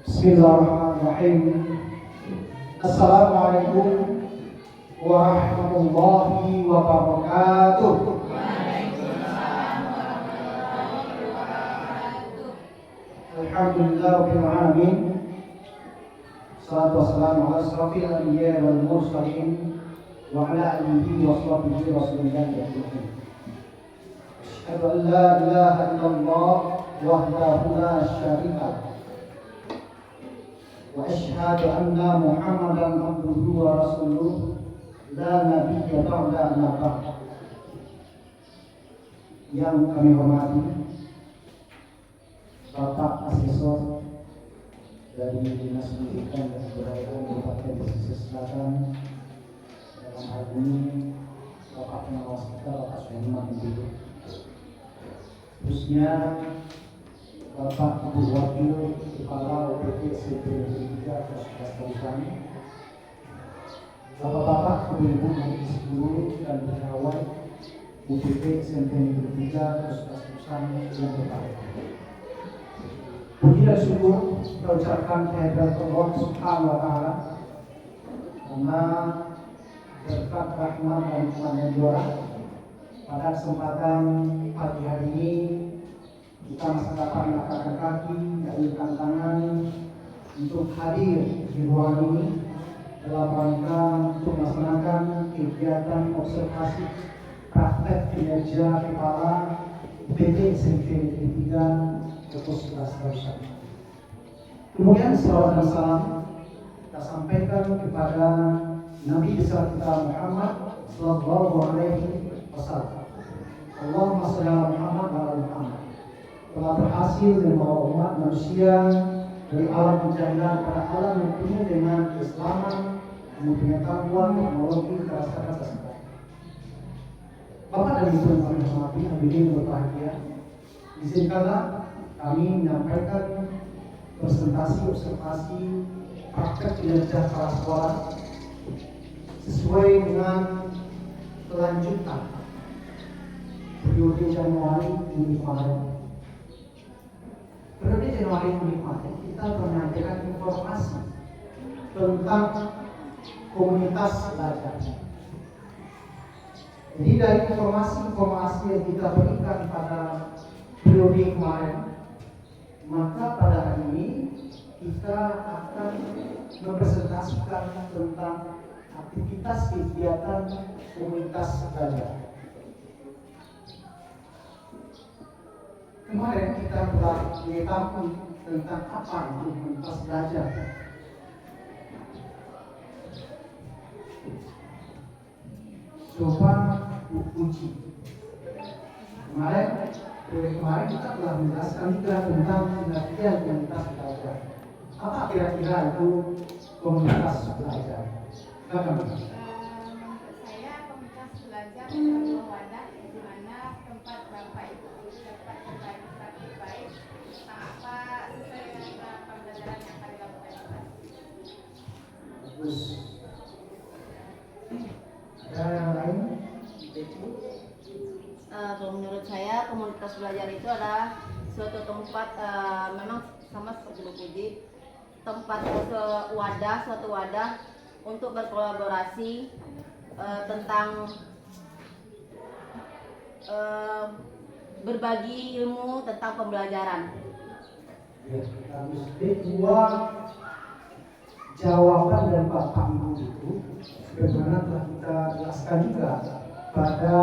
Bismillahirrahmanirrahim. Assalamualaikum warahmatullahi wabarakatuh. Alhamdulillahirabbil alamin. Salatu wassalamu ala asrofil anbiya wal mursalin wa ala alihi wa sahbihi rasulillah ajma'in. Asyhadu an la ilaha illallah wahdahu la syarika lah. Wa asyhadu anna Muhammadan abduhu wa rasuluh la nabiyya ba'da ma ba'd. Yang kami hormati Bapak Asesor dari Dinas Pendidikan dan Kebudayaan Kabupaten Pesisir Selatan, dalam hal ini Bapak Pengawas kita Bapak Sulaiman Bidu, khususnya Bapak Ibu Wakil Kepala UPT SMP Negeri 3 Kota Kabupaten, Bapak-bapak, Ibu-ibu, Majelis Guru dan pegawai UPT SMP Negeri 3 Kota Kabupaten yang berbahagia. Puji dan syukur kita ucapkan kehadirat Allah Subhanahu wa Ta'ala karena berkat rahmat dan rahmat juara pada kesempatan pagi hari ini kita masih dapat mengangkat kaki dan tangan untuk hadir di ruangan ini dalam rangka untuk melaksanakan kegiatan observasi praktek kinerja kepala UPT SMP Negeri 3 Kepus 11 Kabupaten. Kemudian salawat dan salam kita sampaikan kepada Nabi besar kita Muhammad Sallallahu Alaihi Wasallam. Allahumma shalli ala Muhammad wa ala Muhammad. Telah berhasil membawa umat manusia dari alam penjahilan pada alam yang penuh dengan keislaman, pengetahuan, teknologi, kerasakan tersebut. Bapak dan Ibu yang kami hormati, hadirin berbahagia, izinkanlah kami menyampaikan presentasi observasi praktek kinerja kepala sekolah sesuai dengan kelanjutan periode Januari Juni kemarin. Periode Januari Juni kemarin kita menyampaikan informasi tentang komunitas belajar. Jadi dari informasi yang kita berikan pada periode kemarin, maka pada hari ini kita akan mempresentasikan tentang aktivitas kegiatan komunitas belajar. Kemarin kita telah mengetahui tentang apa itu komunitas belajar. Coba uji. Kemarin kita telah menjelaskan juga tentang pengertian komunitas belajar. Apa kira-kira itu komunitas belajar? Bagaimana? Saya komunitas belajar adalah wadah di mana tempat Bapak Ibu dapat berbagi praktik baik tentang apa sesuai dengan pembelajaran yang akan dilakukan di kelas. Bagus. Ada yang lain? Kalau menurut saya komunitas belajar itu adalah suatu tempat memang sama seperti Bu Puji, tempat suatu wadah untuk berkolaborasi tentang berbagi ilmu tentang pembelajaran. Ya, kita mesti buat jawaban dan Bapak Ibu itu sebagaimana telah kita jelaskan juga pada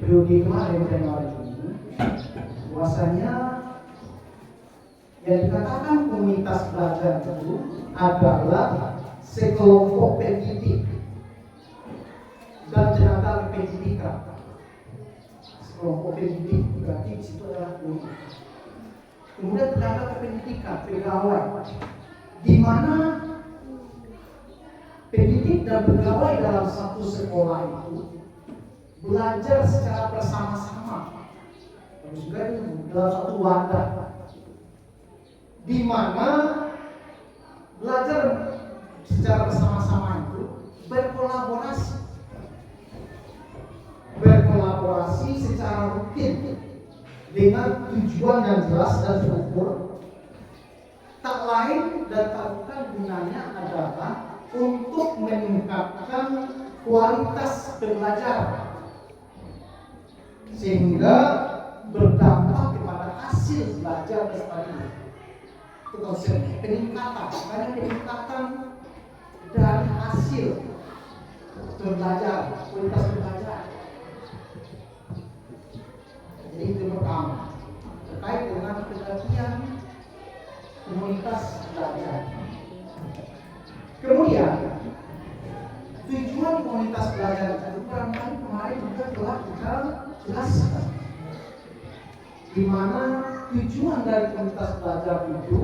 periode kemarin Januari ini, bahwasanya yang dikatakan komunitas belajar itu adalah sekelompok pendidik dan tenaga pendidikan. Sekelompok pendidik berarti di situ adalah guru. Kemudian tenaga pendidikan, pegawai, di mana pendidik dan pegawai dalam satu sekolah itu belajar secara bersama-sama, dan juga dalam satu wadah, di mana belajar secara bersama-sama itu berkolaborasi secara rutin dengan tujuan yang jelas dan terukur, tak lain dan tak bukan gunanya adalah untuk meningkatkan kualitas belajar sehingga berdampak kepada hasil belajar tadi. Itu konsep peningkatan, karena peningkatan dari hasil belajar, kualitas belajar. Jadi itu pertama terkait dengan pengertian komunitas belajar. Kemudian tujuan komunitas belajar itu barangkali kemarin juga telah kita jelaskan, di mana tujuan dari komunitas belajar itu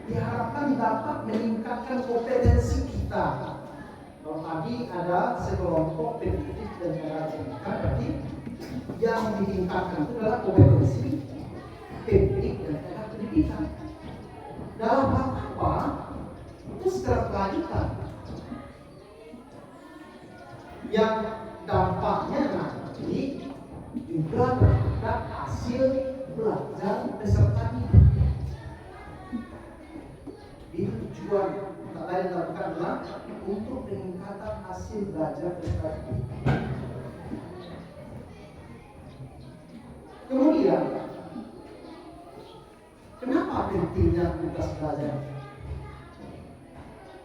diharapkan dapat meningkatkan kompetensi kita. Kalau tadi ada sekelompok pendidik dan pengajar, berarti yang ditingkatkan itu adalah kompetensi pendidik dan tenaga pendidikan. Dalam hal apa? Itu secara kelanjutan yang dampaknya nanti juga terhadap hasil belajar peserta didik. Itu tujuan tak lain dilakukan adalah untuk peningkatan hasil belajar peserta didik. Kemudian, kenapa pentingnya komunitas belajar?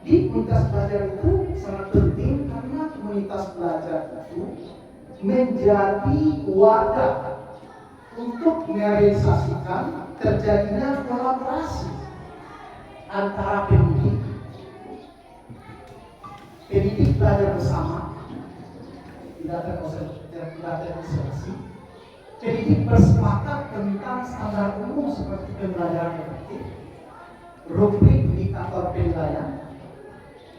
Di komunitas belajar itu sangat penting karena komunitas belajar itu menjadi wadah untuk merealisasikan terjadinya kolaborasi antara pendidik belajar bersama, tidak terisolasi. Pendidik bersepakat tentang standar umum seperti pembelajaran efektif, rubrik indikator penilaian.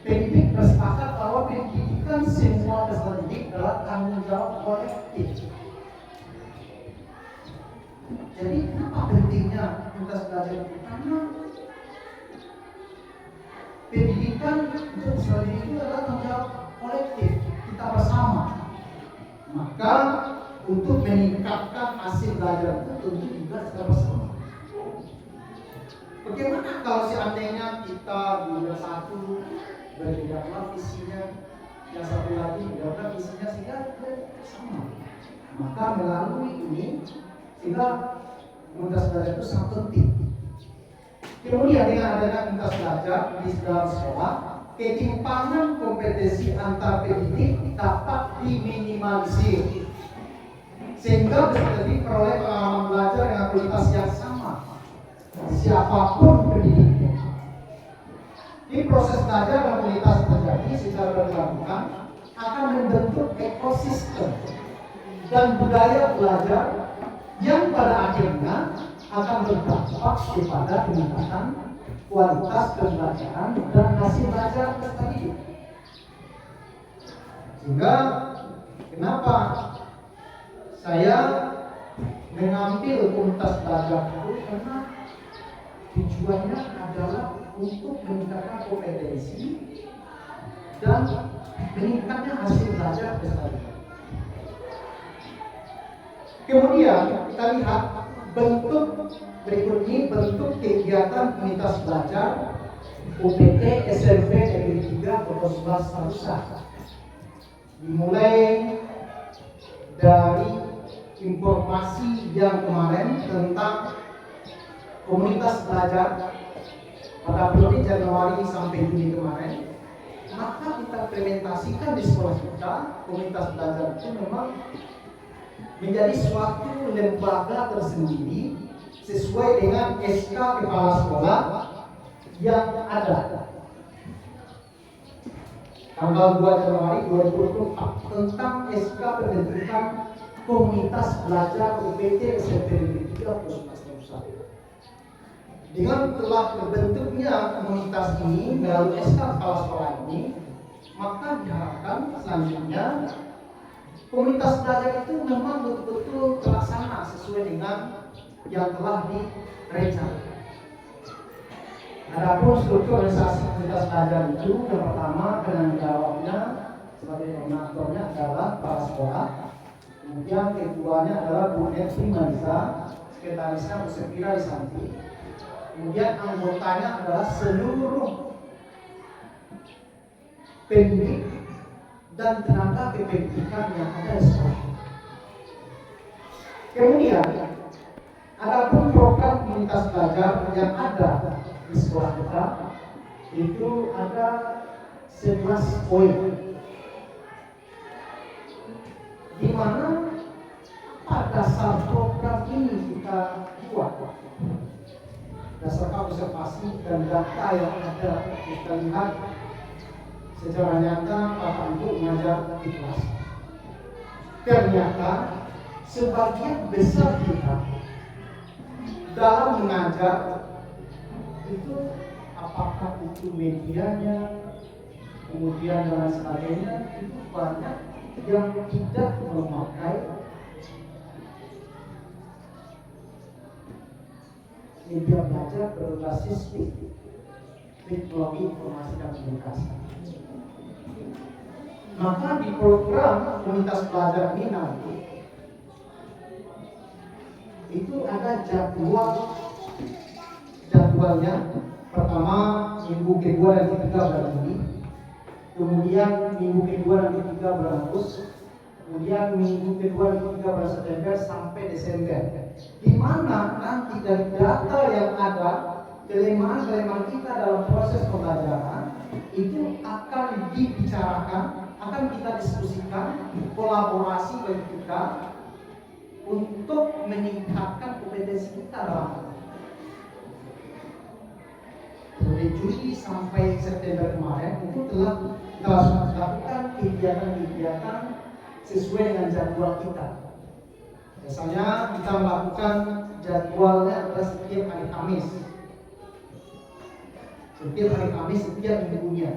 Pendidik bersepakat bahwa pendidikan semua peserta didik adalah tanggung jawab kolektif. Jadi apa pentingnya komunitas belajar itu? Karena pendidikan untuk peserta didik itu adalah tanggung jawab kolektif kita bersama. Maka untuk meningkatkan hasil belajar itu tentu juga secara bersama. Bagaimana kalau seandainya kita belajar satu berbeda visinya, yang satu lagi berbeda visinya sehingga sama? Maka melalui ini sehingga komunitas belajar itu sangat penting. Kemudian dengan adanya komunitas belajar di dalam sekolah, ketimpangan kompetensi antar pendidik dapat diminimalisir sehingga bisa jadi peroleh pengalaman belajar dengan kualitas yang sama siapapun pendidiknya. Di proses belajar dan kualitas terjadi secara berkelanjutan akan membentuk ekosistem dan budaya belajar yang pada akhirnya akan berdampak kepada peningkatan kualitas pembelajaran dan hasil belajar peserta didik. Sehingga kenapa saya mengambil komunitas belajar itu, karena tujuannya adalah untuk meningkatkan kompetensi dan meningkatnya hasil belajar peserta didik. Kemudian kita lihat bentuk berikut ini, bentuk kegiatan komunitas belajar UPT SMP Negeri 3 Kota 11 Tarusan. Dimulai dari informasi yang kemarin tentang komunitas belajar pada periode Januari sampai Juni kemarin, maka kita implementasikan di sekolah kita. Komunitas belajar itu memang menjadi suatu lembaga tersendiri sesuai dengan SK Kepala Sekolah yang ada tanggal 2 Januari 2024 tentang SK pembentukan komunitas belajar UPT SMP Negeri 3 Puskesmas Tarusan. Dengan telah terbentuknya komunitas ini melalui SK Kepala Sekolah ini, maka diharapkan selanjutnya komunitas belajar itu memang betul-betul terlaksana sesuai dengan yang telah direncanakan. Adapun struktur organisasi komunitas belajar itu, yang pertama penanggung jawabnya sebagai koordinatornya adalah kepala sekolah, kemudian ketuanya adalah Bu Netri Marisa sekretarisnya Bu Sepira Risanti. Kemudian anggotanya adalah seluruh pendidik dan tenaga kependidikan yang ada di sekolah. Kemudian ada pun program komunitas belajar yang ada di sekolah kita, itu ada 11 poin, di mana pada dasar program ini kita buat berdasarkan observasi dan data yang ada, kita lihat secara nyata Bapak Ibu mengajar di kelas. Ternyata sebagian besar kita dalam mengajar itu, apakah itu medianya, kemudian dan sebagainya, itu banyak yang tidak memakai media belajar berbasis teknologi informasi dan komunikasi. Maka di program komunitas belajar ini nanti itu ada jadwalnya. Pertama minggu kedua dan ketiga bulan Juni, kemudian minggu kedua dan ketiga bulan Agustus, kemudian minggu kedua dan ketiga bulan September sampai Desember. Di mana nanti dari data yang ada, kelemahan-kelemahan kita dalam proses pembelajaran itu akan dibicarakan, akan kita diskusikan, kolaborasi bagi kita untuk meningkatkan kompetensi kita dalam dari Juli sampai September kemarin itu telah melakukan kegiatan-kegiatan sesuai dengan jadwal kita. Misalnya kita melakukan jadwalnya adalah setiap hari Kamis. Setiap hari Kamis, setiap minggunya.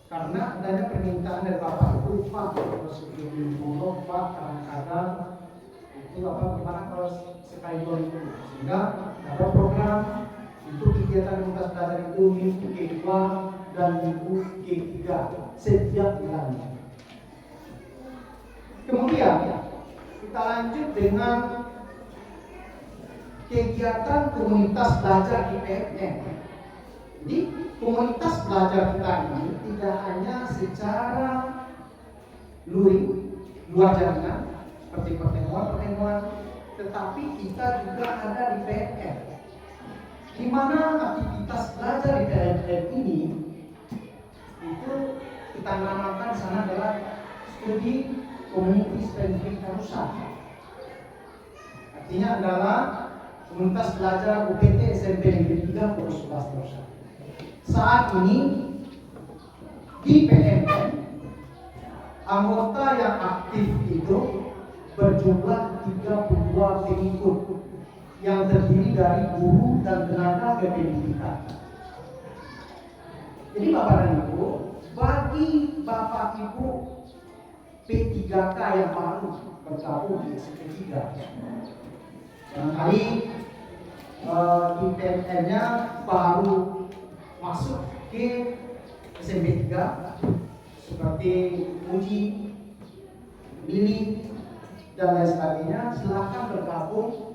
Karena adanya permintaan dari Bapak Ibu, Pak, kalau sebelum minggu, Pak, kadang-kadang itu gimana kalau sekali 2 minggu. Sehingga ada program untuk kegiatan komunitas belajar itu minggu kedua dan minggu ketiga setiap bulannya. Kemudian kita lanjut dengan kegiatan komunitas belajar di PMN. Jadi komunitas belajar kita ini tidak hanya secara luar jaringan seperti pertemuan, tetapi kita juga ada di PMN. Di mana aktivitas belajar di PMN ini itu kita namakan sana adalah studi community specific usaha. Artinya adalah komunitas belajar UPT SMP Negeri 3 Pondok 11 Terusan. Saat ini di PMN anggota yang aktif itu berjumlah 32 pengikut yang terdiri dari guru dan tenaga kependidikan. Jadi Bapak dan Ibu, bagi Bapak Ibu P3K yang baru bergabung di SMP 3, barangkali di PMN-nya baru masuk ke SMP 3 seperti Uji, Billy, dan lain sebagainya, silakan bergabung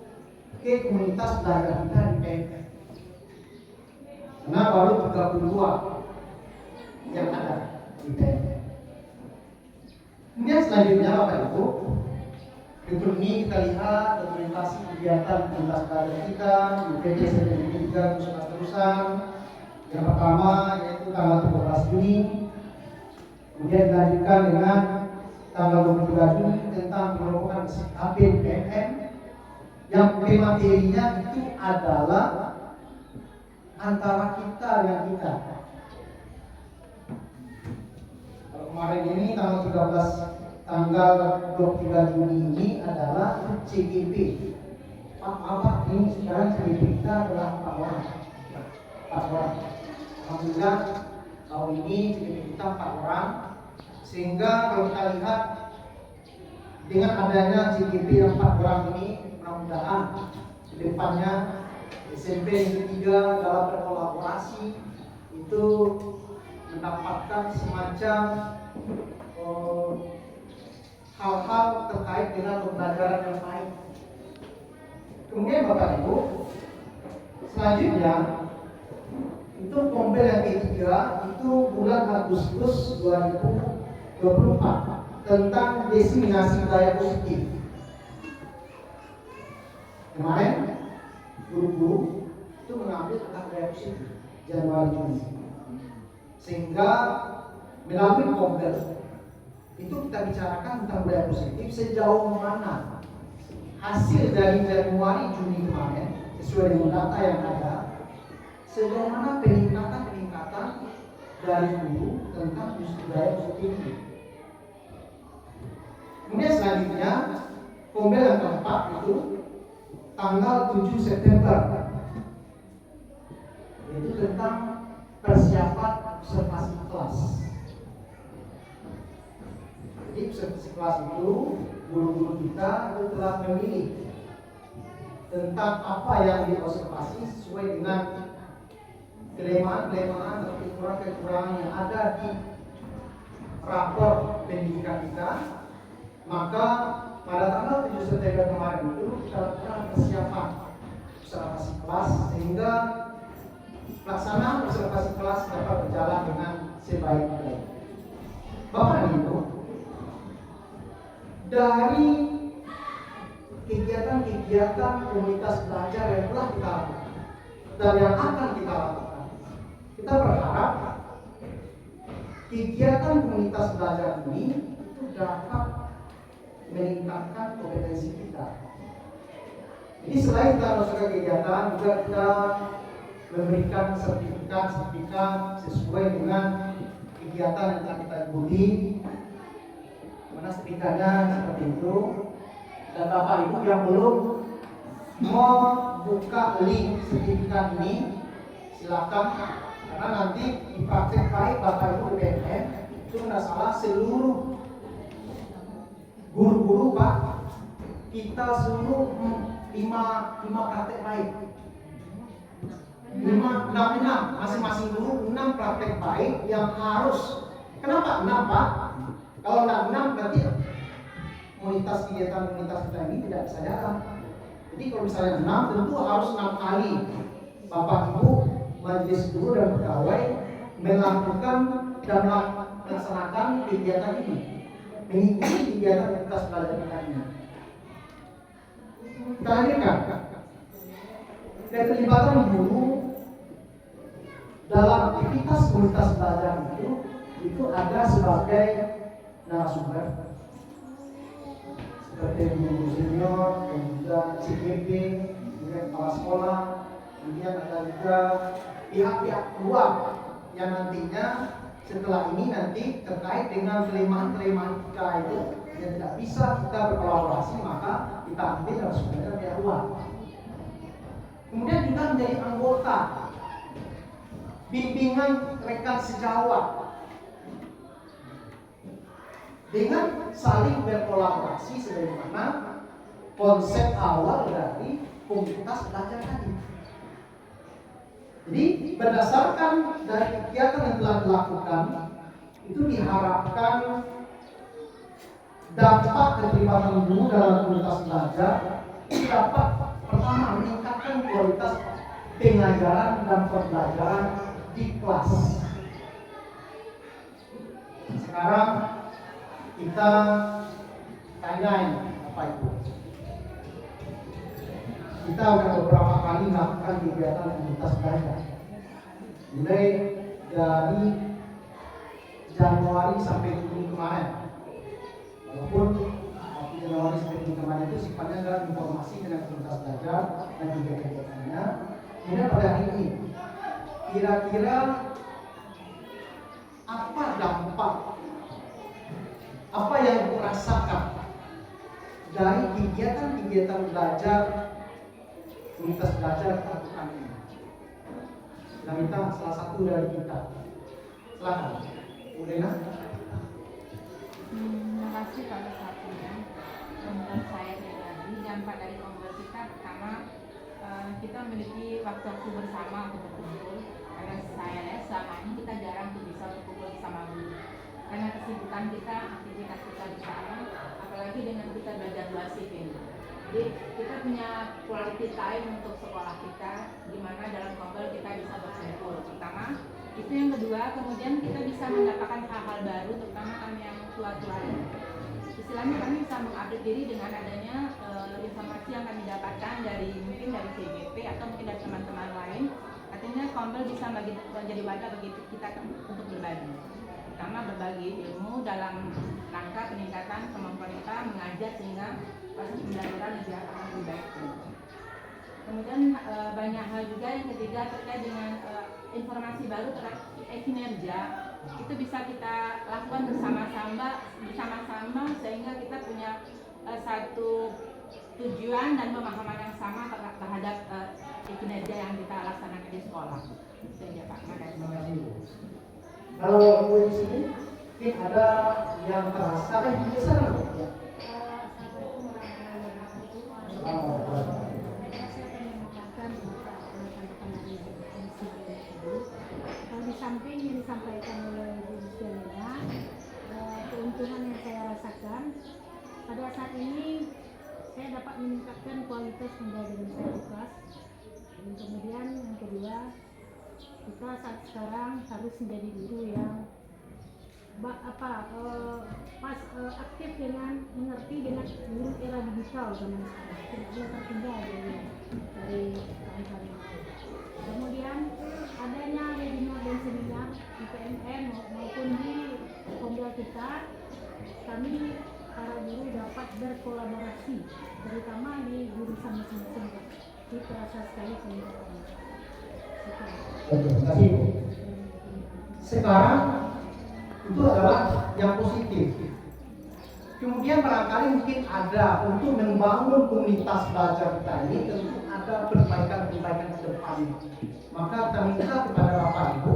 ke komunitas belajar kita di PMN. Karena baru 32 yang ada di PMN. Kemudian selanjutnya Bapak Ibu, berikut ini kita lihat dokumentasi kegiatan komunitas belajar kita di UPT SMP Negeri 3 Pondok Terusan. Yang pertama yaitu tanggal 13 Juni, kemudian dilanjutkan dengan tanggal 23 Juni tentang pengelompokan APN PMN yang materinya itu adalah antara kita dengan kita. Kalau kemarin ini tanggal 23 Juni ini adalah CGP. Apa ini sekarang CGP kita adalah 4 orang. Alhamdulillah tahun ini kita 4 orang, sehingga kalau kita lihat dengan adanya CGP yang 4 orang ini, mudah-mudahan ke depannya SMP Negeri 3 dalam berkolaborasi itu mendapatkan semacam hal-hal terkait dengan pembelajaran yang baik. Kemudian Bapak Ibu, selanjutnya itu Kombel yang ketiga itu bulan Agustus 2024 tentang diseminasi budaya positif. Kemarin guru-guru itu mengambil tentang budaya positif Januari Juni, sehingga melalui Kombel itu kita bicarakan tentang budaya positif sejauh mana hasil dari Januari Juni kemarin sesuai dengan data yang ada, sejauh mana peningkatan dari guru tentang budaya positif ini. Kemudian selanjutnya Kombel yang keempat itu tanggal 7 September, yaitu tentang persiapan observasi kelas. Jadi observasi kelas itu guru-guru kita itu telah memilih tentang apa yang diobservasi sesuai dengan kelemahan atau kekurangan yang ada di rapor pendidikan kita. Maka pada tanggal 7 September kemarin itu kita lakukan persiapan observasi kelas sehingga pelaksanaan observasi kelas dapat berjalan dengan sebaik-baiknya. Bapak dan Ibu, dari kegiatan-kegiatan komunitas belajar yang telah kita lakukan dan yang akan kita lakukan, kita berharap kegiatan komunitas belajar ini itu dapat meningkatkan kompetensi kita. Jadi selain kita melakukan kegiatan, juga kita memberikan sertifikat sesuai dengan kegiatan yang telah kita ikuti. Mana sertifikatnya seperti itu. Dan Bapak Ibu yang belum mau buka link sertifikat ini, silakan, karena nanti di praktek baik Bapak Ibu BPN itu tidak salah seluruh guru-guru Pak, kita seluruh 5 praktek baik, 6 masing-masing guru 6 praktek baik yang harus. Kenapa 6 Pak? Kalau tidak 6 berarti kegiatan komunitas kita ini tidak bisa jalan. Jadi kalau misalnya 6 tentu harus 6 kali Bapak Ibu majelis guru dan pegawai melakukan dan melaksanakan kegiatan ini, mengikuti kegiatan komunitas belajar kita ini. Kita hadirkan keterlibatan guru dalam aktivitas komunitas belajar itu ada sebagai narasumber seperti guru senior dan juga CPP, kemudian kepala sekolah, kemudian ada juga pihak-pihak luar yang nantinya setelah ini nanti terkait dengan kelemahan kita itu yang tidak bisa kita berkolaborasi, maka kita ambil narasumber pihak luar. Kemudian juga menjadi anggota bimbingan rekan sejawat dengan saling berkolaborasi sebagaimana konsep awal dari komunitas belajar tadi. Jadi berdasarkan dari kegiatan yang telah dilakukan itu diharapkan dampak keterlibatan guru dalam komunitas belajar itu dapat pertama meningkatkan kualitas pengajaran dan pembelajaran di kelas. Sekarang kita tanyain Bapak Ibu. Kita sudah beberapa kali melakukan kegiatan komunitas belajar, mulai dari Januari sampai Juni kemarin. Walaupun waktu Januari sampai Juni kemarin itu sifatnya adalah informasi dengan komunitas belajar dan juga kegiatannya. Kemudian pada hari ini, kira-kira apa dampak, apa yang dirasakan dari kegiatan-kegiatan belajar komunitas belajar lakukan ini? Dan minta salah satu dari kita. Silakan, Bu Dena. Terima kasih pada satunya. Menurut saya pribadi dampak dari komunitas kita pertama, kita memiliki waktu-waktu bersama untuk berkumpul. Karena saya lihat selama ini kita jarang bisa berkumpul bersama guru. Karena kesibukan kita, aktivitas kita di sana, dengan kita belajar luar sini. Jadi kita punya quality time untuk sekolah kita, di mana dalam Kombel kita bisa berkumpul. Pertama, itu yang kedua, kemudian kita bisa mendapatkan hal-hal baru, terutama kami yang tua-tua. Istilahnya kami bisa mengupdate diri dengan adanya informasi yang kami dapatkan dari mungkin dari CGP atau mungkin dari teman-teman lain. Artinya Kombel bisa menjadi wadah bagi kita untuk berbagi. Pertama, berbagi ilmu dalam rangka peningkatan kemampuan kita mengajar sehingga proses pembelajaran lebih baik. Kemudian banyak hal juga. Yang ketiga terkait dengan informasi baru terkait kinerja, itu bisa kita lakukan bersama-sama sehingga kita punya satu tujuan dan pemahaman yang sama terhadap kinerja yang kita laksanakan di sekolah. Itu aja Pak. Terima kasih Bu. Kalau Bu di sini mungkin ada yang terasa di sana Bu? Ya. Kalau di samping yang disampaikan oleh Bu Juliana, keuntungan yang saya rasakan pada saat ini saya dapat meningkatkan kualitas pembelajaran saya di kelas. Dan kemudian yang kedua, kita saat sekarang harus menjadi guru yang aktif dengan mengerti dengan guru era digital zaman sekarang, tidak boleh tertinggal dari kawan-kawan. Kemudian adanya webinar dan seminar di PMM maupun di Kombel kita, kami para guru dapat berkolaborasi, terutama di jurusan masing-masing. Itu terasa sekali peningkatannya. Terima kasih Bu. Sekarang itu adalah yang positif. Kemudian barangkali mungkin ada untuk membangun komunitas belajar kita ini, tentu ada perbaikan-perbaikan ke depan. Maka kita minta kepada Bapak Ibu,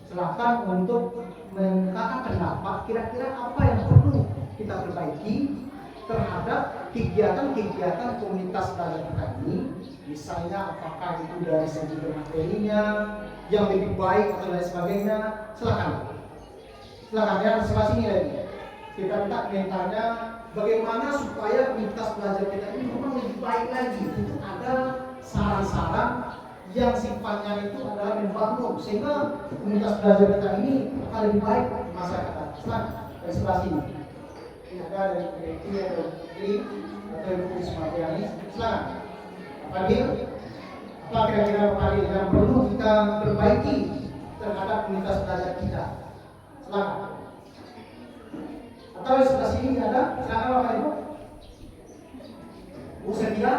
silakan untuk mengungkapkan pendapat kira-kira apa yang perlu kita perbaiki terhadap kegiatan-kegiatan komunitas belajar kita ini. Misalnya apakah itu dari segi materinya yang lebih baik atau lain sebagainya. Silakan ya, sebelah sini lagi. Kita minta komentarnya bagaimana supaya komunitas belajar kita ini memang lebih baik lagi. Itu ada saran-saran yang sifatnya itu adalah membangun sehingga komunitas belajar kita ini akan lebih baik di masyarakat. Silakan dari sebelah sini. Ini ada dari direktur atau atau Ibu Ismatiani. Silakan. Fadil, apa kira-kira Fadil yang perlu kita perbaiki terhadap komunitas belajar kita? Silakan. Atau di sebelah sini ada, silakan Bapak Ibu. Bu Setia,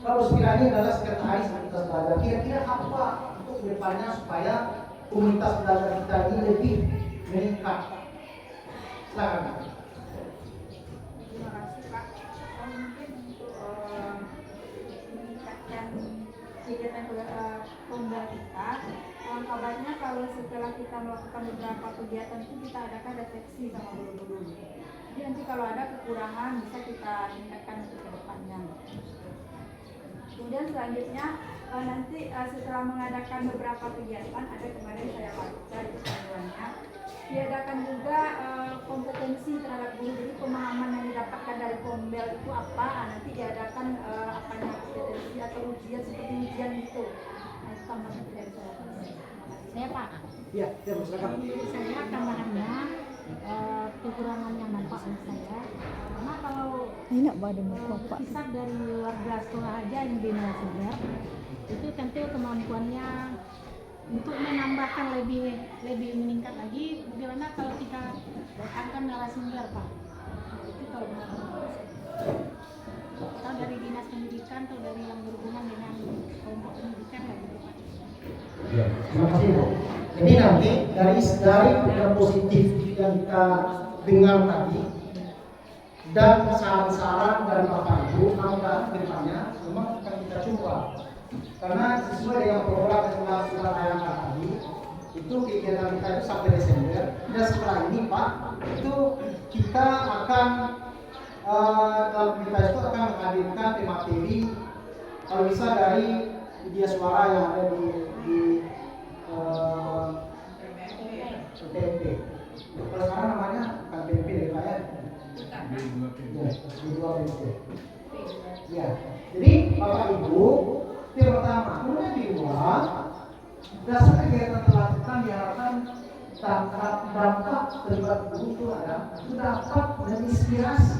kalau Setia ini adalah sekretaris komunitas belajar. Kira-kira apa untuk kedepannya supaya komunitas belajar kita ini lebih meningkat? Silakan. Terima kasih Pak. Mungkin untuk meningkatkan kegiatan Kombel kita, kabarnya kalau setelah kita melakukan beberapa kegiatan itu kita adakan refleksi sama guru-guru. Jadi nanti kalau ada kekurangan bisa kita tingkatkan untuk ke depannya. Kemudian selanjutnya nanti setelah mengadakan beberapa kegiatan, ada kemarin saya baca di panduannya, diadakan juga kompetensi terhadap guru. Jadi pemahaman yang didapatkan dari Kombel itu apa, nanti diadakan kompetensi atau ujian seperti ujian itu. Nah, itu tambahan dari saya. Saya Pak, Ya, silakan. saya tambahannya kekurangannya nampak oleh saya, karena kalau kisah dari warga sekolah aja yang di narasumber itu tentu kemampuannya untuk menambahkan lebih meningkat lagi. Bagaimana kalau kita datangkan narasumber Pak? Itu kalau atau dari dinas pendidikan atau dari yang berhubungan dengan kelompok pendidikan lah gitu Pak. Ya, terima kasih Bu. Jadi nanti dari yang positif yang kita dengar tadi dan saran-saran dari Bapak Ibu, mudah-mudahan kedepannya memang akan kita coba. Karena sesuai dengan program yang telah kita tayangkan tadi, itu kegiatan kita itu sampai Desember. Dan setelah ini Pak, itu kita akan dalam kita itu akan menghadirkan materi kalau bisa dari media suara yang ada di PMP. Kalau sekarang namanya bukan PMP dari Pak ya. Ya, B2 B2. Ya, jadi Bapak Ibu, yang pertama, kemudian kedua, dasar kegiatan terlakukan diharapkan dampak terlibat guru itu adalah dapat menginspirasi,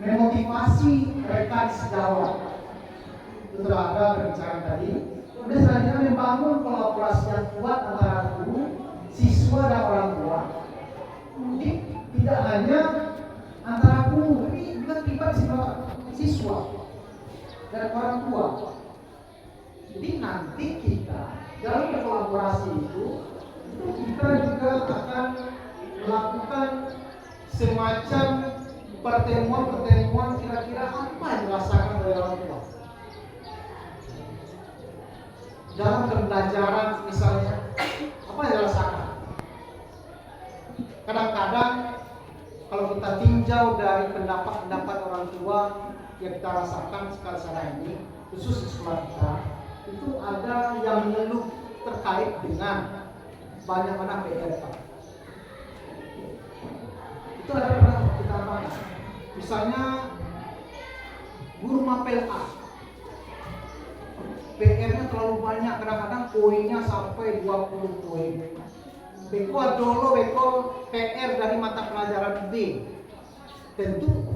memotivasi mereka di sejawat. Itu telah ada berbicara tadi. Kemudian selanjutnya membangun kolaborasi yang kuat antara guru, siswa dan orang tua. Jadi tidak hanya antara guru, tapi juga terlibat siswa dan orang tua. Jadi nanti kita dalam kolaborasi itu kita juga akan melakukan semacam pertemuan kira-kira apa yang dirasakan oleh orang tua dalam pembelajaran, misalnya apa yang dirasakan. Kadang-kadang kalau kita tinjau dari pendapat orang tua yang kita rasakan sekarang ini, khusus di sekolah kita, itu ada yang mengeluh terkait dengan banyak mana PR. Itu ada pernah kita bahas. Misalnya guru mapel A, PR-nya terlalu banyak, kadang-kadang poinnya sampai 20 poin. Beko dulu PR dari mata pelajaran B. Tentu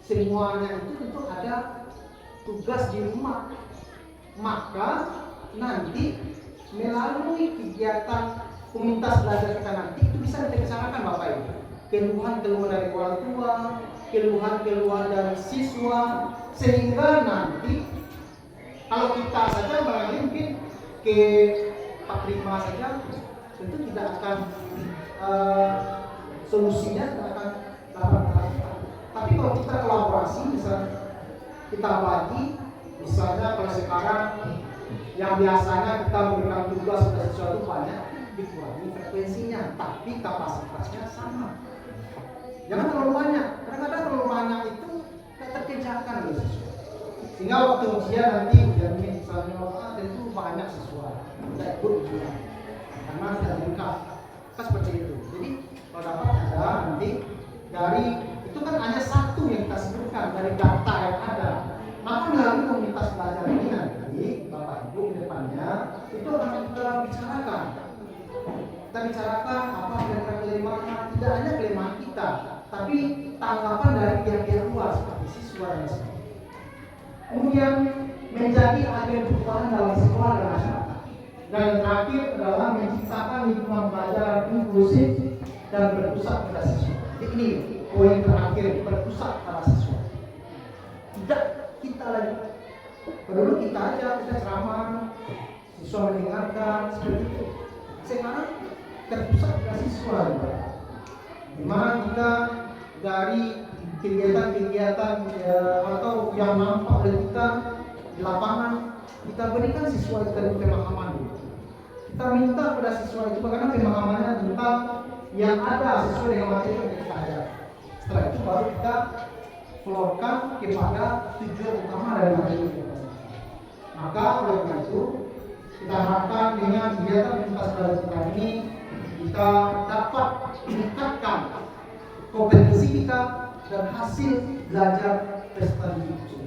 semuanya itu tentu ada tugas di rumah. Maka nanti melalui kegiatan komunitas belajar kita nanti itu bisa dibicarakan Bapak Ibu. Keluhan-keluhan dari orang tua, keluhan-keluhan dari siswa, sehingga nanti kalau kita saja barangkali mungkin ke Pak Prima saja tentu tidak akan solusinya tidak akan dapat. Tapi kalau kita kolaborasi, misalnya kita bagi, misalnya kalau sekarang yang biasanya kita memberikan tugas pada sesuatu banyak, dikurangi frekuensinya, tapi kapasitasnya sama. Jangan terlalu banyak. Kadang-kadang terlalu banyak itu tidak terkerjakan oleh siswa. Sehingga waktu ujian nanti misalnya tentu banyak siswa tidak ikut ujian karena tidak lengkap. Kan seperti itu. Jadi kalau dapat ada nanti dari itu kan hanya satu yang kita sebutkan dari data yang ada. Maka melalui komunitas belajar ini nanti Bapak Ibu ke depannya itu akan kita bicarakan. Kita bicarakan apa kira-kira kelemahan, tidak hanya kelemahan kita, tapi tanggapan dari pihak-pihak luar seperti siswa dan sebagainya. Kemudian menjadi agen perubahan dalam sekolah dan masyarakat. Dan yang terakhir adalah menciptakan lingkungan belajar inklusif dan berpusat pada siswa. Jadi ini poin terakhir, berpusat pada siswa. Tidak kita lagi. Dulu kita aja, kita ceramah, siswa mendengarkan seperti itu. Sekarang terpusat pada siswa. Dimana kita dari kegiatan-kegiatan atau yang nampak dari kita di lapangan, kita berikan siswa itu dari pemahaman. Kita minta pada siswa itu bagaimana pemahamannya tentang yang ada sesuai dengan materi yang kita ajar. Setelah itu baru kita florkan kepada tujuan utama dari materi itu. Maka oleh karena itu kita harapkan dengan kegiatan komunitas belajar kita ini kita dapat meningkatkan kompetensi kita dan hasil belajar prestasi itu.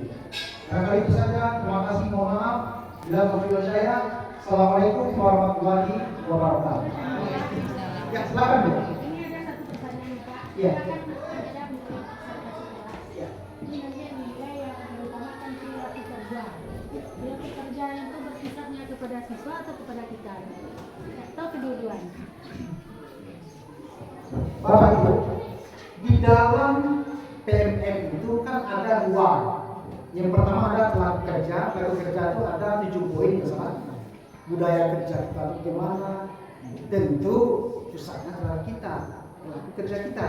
Kali itu saja. Terima kasih. Mohon maaf bila berkenan saya. Assalamualaikum warahmatullahi wabarakatuh. Ya, silakan Bu. Ini ada satu pertanyaan Pak. Iya. Kita kan bekerja untuk masyarakat. Ini bagian nilai yang mengutamakan perilaku kerja. Perilaku kerja itu berkisarnya kepada siswa atau kepada kita? Atau kedua-duanya? Bapak Ibu, di dalam PMM itu kan ada dua. Yang pertama ada perilaku kerja. Perilaku kerja itu ada 7 poin misalnya. Budaya kerja kita bagaimana? Tentu pusatnya adalah kita, perilaku kerja kita.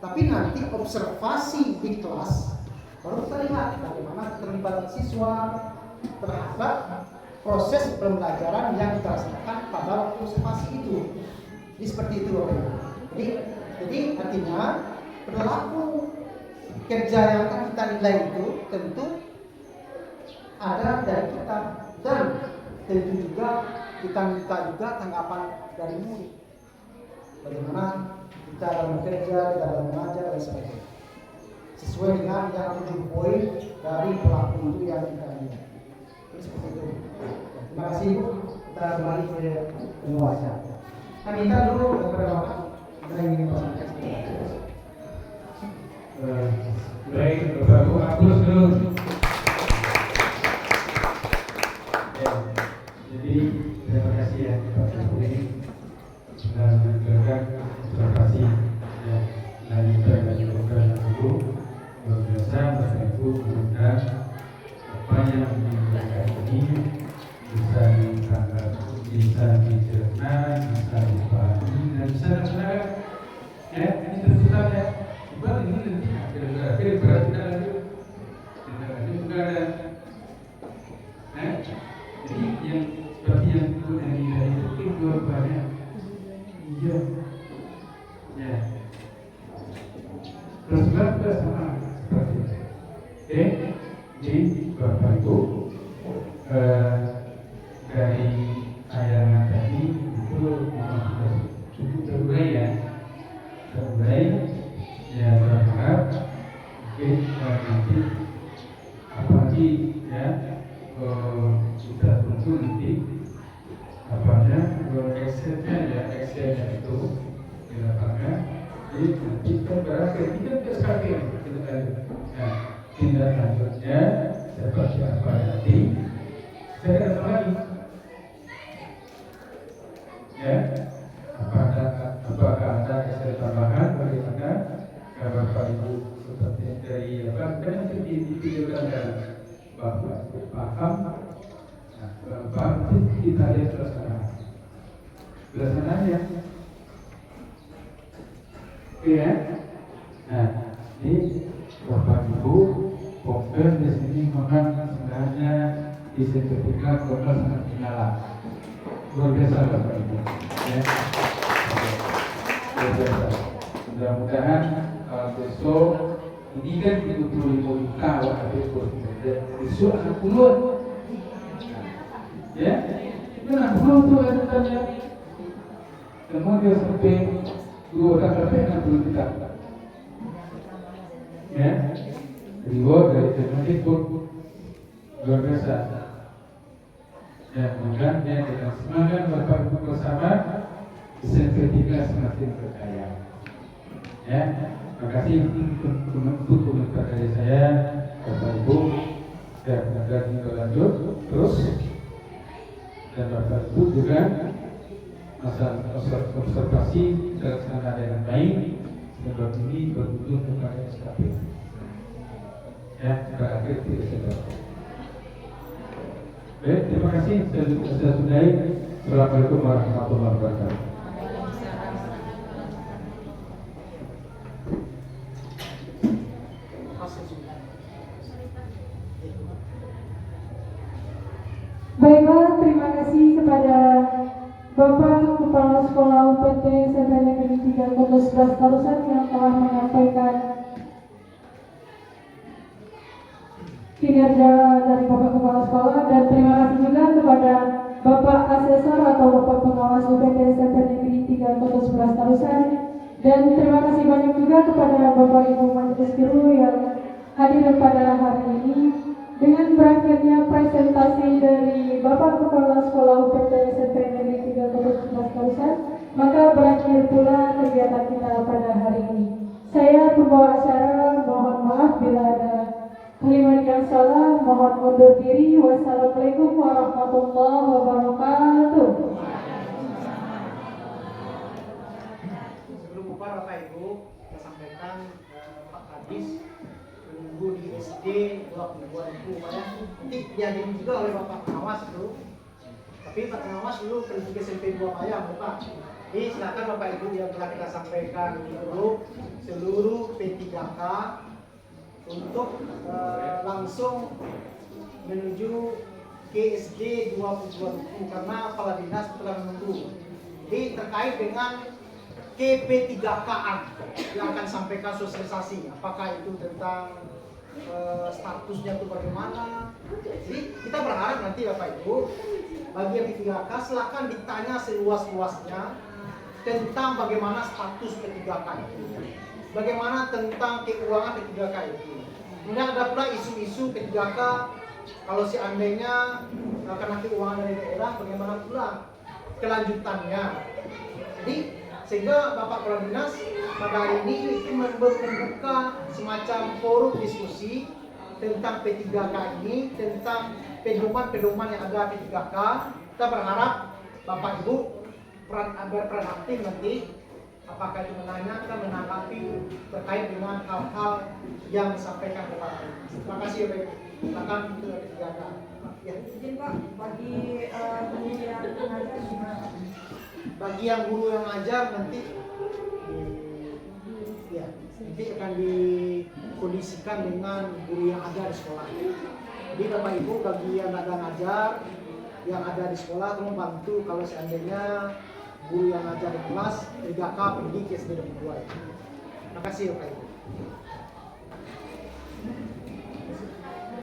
Tapi nanti observasi di kelas baru kita lihat bagaimana keterlibatan siswa terhadap proses pembelajaran yang kita rasakan pada waktu observasi itu. Jadi seperti itu Bapak Ibu. Jadi artinya perilaku kerja yang akan kita nilai itu tentu ada dari kita dan tentu juga kita minta juga tanggapan dari murid. Bagaimana kita dalam bekerja, kita dalam mengajar dan sebagainya. Sesuai dengan yang 7 poin dari pelaku itu yang kita lihat. Jadi seperti itu. Terima kasih Bu. Kita kembali ke penguasa. Kita minta dulu kepada Bapak kita ingin pastikan. Baik, Bapak Ibu, aplaus dulu. Ya, jadi terima kasih ya Pak Ibu ini sudah menjelaskan observasi ya lanjutan dari program Ibu luar biasa. Bapak Ibu semoga apa yang dilakukan ini bisa ditangkap, bisa dicerna, bisa dipahami dan bisa dilaksanakan. Ya, ini terpusat ya. Sebab ini nanti akhir berat tidak lanjut juga ada. Jadi yang seperti yang dari itu keluar banyak. Iya. Ya. Terus juga sama seperti itu. Oke, jadi Bapak Ibu dari tayangan tadi itu memang cukup terurai ya. Terurai. Ya, berharap mungkin nanti apalagi ya kita tunggu nanti apanya Excelnya ya Excelnya itu di lapangan. Jadi nanti kita berakhir kita sekali kita lanjut. Nah, tindak lanjutnya seperti apa nanti saya akan lagi ya apakah ada Excel tambahan bagaimana Bapak Ibu seperti dari apa kan dipikirkan bahwa paham kita lihat pelaksananya ya. Nah ini Bapak Ibu Pokpen di sini memang sebenarnya di sertifikat Pokpen sangat menyala luar biasa Bapak Ibu ya luar biasa. Mudah-mudahan besok ini kan 25 juta besok anak puluh ya itu anak puluh tuh katanya kemudian sampai 2 orang lebih 60 juta ya reward dari teknologi pun luar biasa ya mudah-mudahan ya dengan semangat Bapak Ibu bersama sertifikat semakin berkaya. Ya, terima kasih untuk komentar dari saya, Bapak Ibu, dan agar ini berlanjut terus. Dan Bapak Ibu juga masalah observasi terlaksana dengan baik, sebab ini berujung kepada SKP. Ya, berakhir di SKP. Baik, terima kasih. Saya sudahi. Assalamualaikum warahmatullahi wabarakatuh. Baiklah, terima kasih kepada Bapak Kepala Sekolah UPT SMP Negeri 3 Kota 11 Tarusan yang telah menyampaikan kinerja dari Bapak Kepala Sekolah, dan terima kasih juga kepada Bapak Asesor atau Bapak Pengawas UPT SMP Negeri 3 Kota 11 Tarusan, dan terima kasih banyak juga kepada Bapak Ibu Majelis Guru yang hadir pada hari ini. Dengan berakhirnya presentasi dari Bapak Kepala Sekolah UPT SMP Negeri 3 Kota 11 Tarusan, maka berakhir pula kegiatan kita pada hari ini. Saya pembawa acara, mohon maaf bila ada kalimat yang salah, mohon undur diri. Wassalamualaikum warahmatullahi wabarakatuh. Sebelum buka Bapak Ibu, saya sampaikan Pak Kadis menunggu di SD 22.000 Pak ya. Nanti diadili juga oleh Bapak Pengawas itu. Tapi Pak Pengawas dulu pendidik SMP 2 Payang Bapak. Jadi silakan Bapak Ibu yang telah kita sampaikan di grup seluruh P3K untuk langsung menuju ke SD 22.000 karena Kepala Dinas telah menunggu. Jadi terkait dengan KP3K-an yang akan sampaikan sosialisasi, apakah itu tentang statusnya itu bagaimana. Jadi kita berharap nanti Bapak Ibu bagi yang P3K silakan ditanya seluas-luasnya tentang bagaimana status P3K itu, bagaimana tentang keuangan P3K itu. Kemudian ada pula isu-isu P3K kalau seandainya karena keuangan dari daerah, bagaimana pula kelanjutannya. Jadi sehingga Bapak Kepala Dinas pada hari ini itu membuka semacam forum diskusi tentang P3K ini, tentang pedoman-pedoman yang ada P3K. Kita berharap Bapak Ibu berperan aktif nanti, apakah itu menanyakan, menanggapi terkait dengan hal-hal yang disampaikan kepada kita. Terima kasih ya Pak Ibu. Silakan untuk P3K. Ya. Izin Pak, bagi guru yang mengajar gimana? Bagi yang guru yang ngajar nanti ya nanti akan dikondisikan dengan guru yang ada di sekolah. Jadi Bapak Ibu bagi yang ada ngajar, yang ada di sekolah tolong bantu kalau seandainya guru yang ngajar di kelas 3K pendidik SD 2. Terima kasih Bapak Ibu.